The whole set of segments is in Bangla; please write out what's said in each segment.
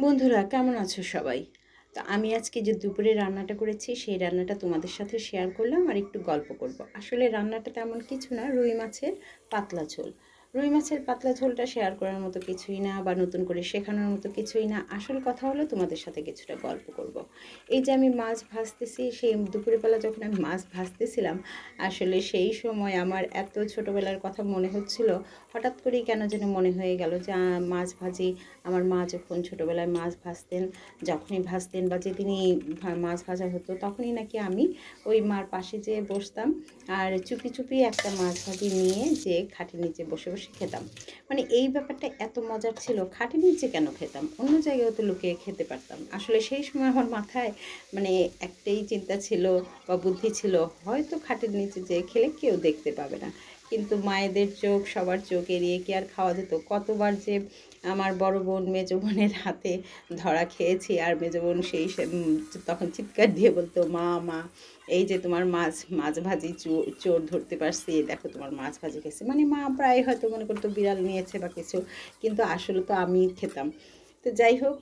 বন্ধুরা কেমন আছো সবাই? তো আমি আজকে যে দুপুরে রান্নাটা করেছি সেই রান্নাটা তোমাদের সাথে শেয়ার করলাম আর একটু গল্প করব। আসলে রান্নাটা তেমন কিছু না, রুই মাছের পাতলা ঝোল। রুই মাছের পাতলা ঝোলটা শেয়ার করার মতো কিছুই না বা নতুন করে শেখানোর মতো কিছুই না। আসল কথা হলো তোমাদের সাথে কিছুটা গল্প করব। এই যে আমি মাছ ভাজতেছি, সেই দুপুরবেলা যখন আমি মাছ ভাজতেছিলাম, আসলে সেই সময় আমার এত ছোটোবেলার কথা মনে হচ্ছিল। হঠাৎ করেই কেন যেন মনে হয়ে গেল যে মাছ ভাজি। আমার মা যখন ছোটোবেলায় মাছ ভাজতেন, যখনই ভাজতেন বা যেদিনই মাছ ভাজা হতো তখনই নাকি আমি ওই মার পাশে যেয়ে বসতাম আর চুপি চুপি একটা মাছ ভাজি নিয়ে যে খাটের নিচে বসে বসে খেতাম। মানে এই ব্যাপারটা এত মজার ছিল। খাটের নিচে কেন খেতাম, অন্য জায়গায় তো লুকিয়ে খেতে পারতাম। আসলে সেই সময় আমার মাথায় মানে একটাই চিন্তা ছিল বা বুদ্ধি ছিল, হয়তো খাটের নিচে যেয়ে খেলে কেউ দেখতে পাবে না। কিন্তু মায়েদের চোখ, সবার চোখ এড়িয়ে কি আর খাওয়া যেত? কতবার যে আমার বড় বোন মেজো বোনের হাতে ধরা খেয়েছি, আর মেজো বোন তখন চিৎকার দিয়ে বলতো, মা মা এই যে তোমার মাছ মাছ ভাজি চোর ধরতে পারছি, দেখো তোমার মাছ ভাজি খেয়েছে। মানে মা প্রায় হয়তো মনে করতো বিড়াল নিয়েছে বা কিছু, কিন্তু আসলে তো আমি খেতাম। তো যাই হোক,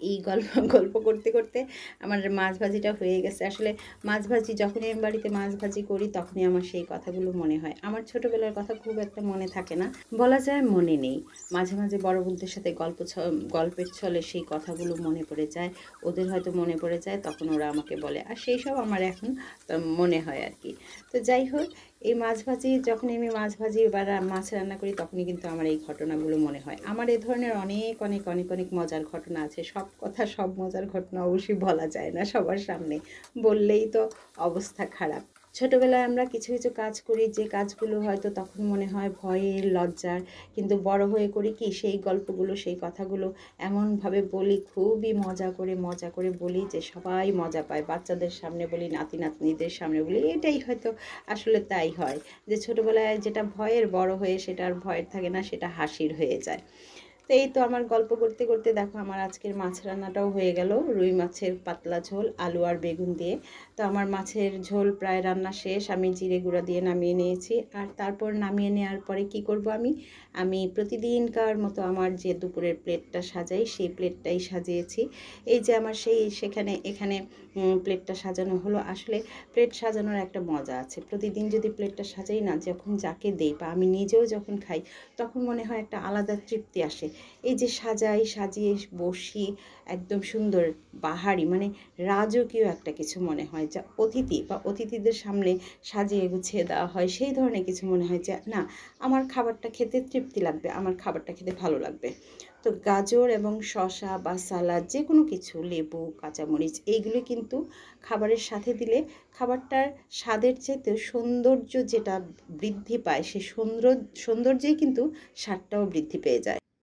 এই গল্প গল্প করতে করতে আমার মাছ ভাজিটা হয়ে গেছে। আসলে মাছ ভাজি যখনই আমি বাড়িতে মাছ ভাজি করি তখনই আমার সেই কথাগুলো মনে হয়। আমার ছোটোবেলার কথা খুব একটা মনে থাকে না, বলা যায় মনে নেই। মাঝে মাঝে বড় বোনদের সাথে গল্পের ছলে সেই কথাগুলো মনে পড়ে যায়। ওদের হয়তো মনে পড়ে যায়, তখন ওরা আমাকে বলে, আর সেই সব আমার এখন মনে হয় আর কি। তো যাই হোক, এই মাছ ভাজি যখনই আমি মাছ ভাজি বা মাছ রান্না করি তখনই কিন্তু আমার এই ঘটনাগুলো মনে হয়। আমার এই ধরনের অনেক অনেক অনেক অনেক মজার ঘটনা আছে। সব কথা, সব মজার ঘটনা অবশ্যই বলা যায় না সবার সামনে, বললেই তো অবস্থা খারাপ। ছোটোবেলায় আমরা কিছু কিছু কাজ করি, যে কাজগুলো হয়তো তখন মনে হয় ভয়ের, লজ্জার, কিন্তু বড় হয়ে করি কি সেই গল্পগুলো, সেই কথাগুলো এমনভাবে বলি, খুবই মজা করে বলি যে সবাই মজা পায়। বাচ্চাদের সামনে বলি, নাতি নাতনিদের সামনে বলি, এটাই হয়তো আসলে তাই হয় যে ছোটোবেলায় যেটা ভয়ের, বড় হয়ে সেটা আর ভয়ের থাকে না, সেটা হাসির হয়ে যায়। তো এই তো আমার গল্প করতে করতে দেখো আমার আজকের মাছ রান্নাটাও হয়ে গেল, রুই মাছের পাতলা ঝোল আলু আর বেগুন দিয়ে। তো আমার মাছের ঝোল প্রায় রান্না শেষ, আমি জিরে গুঁড়া দিয়ে নামিয়ে নিয়েছি। আর তারপর নামিয়ে নেওয়ার পরে কি করব, আমি প্রতিদিনকার মতো আমার যে দুপুরের প্লেটটা সাজাই সেই প্লেটটাই সাজিয়েছি। এই যে আমার এখানে প্লেটটা সাজানো হলো। আসলে প্লেট সাজানোর একটা মজা আছে। প্রতিদিন যদি প্লেটটা সাজাই না, যখন যাকে দেই বা আমি নিজেও যখন খাই, তখন মনে হয় একটা আলাদা তৃপ্তি আসে। এই যে সাজিয়ে বসি, একদম সুন্দর বাহারি, মানে রাজকীয় একটা কিছু মনে হয়, যা অতিথি বা অতিথিদের সামনে সাজিয়ে গুছিয়ে দেওয়া হয়, সেই ধরনের কিছু মনে হয় যে না, আমার খাবারটা খেতে তৃপ্তি লাগবে, আমার খাবারটা খেতে ভালো লাগবে। তো গাজর এবং শসা বা সালাদ, যে কোনো কিছু, লেবু, কাঁচামরিচ, এইগুলো কিন্তু খাবারের সাথে দিলে খাবারটার স্বাদের চাইতে সৌন্দর্য যেটা বৃদ্ধি পায়, সেই সৌন্দর্যেই কিন্তু স্বাদটাও বৃদ্ধি পেয়ে যায়।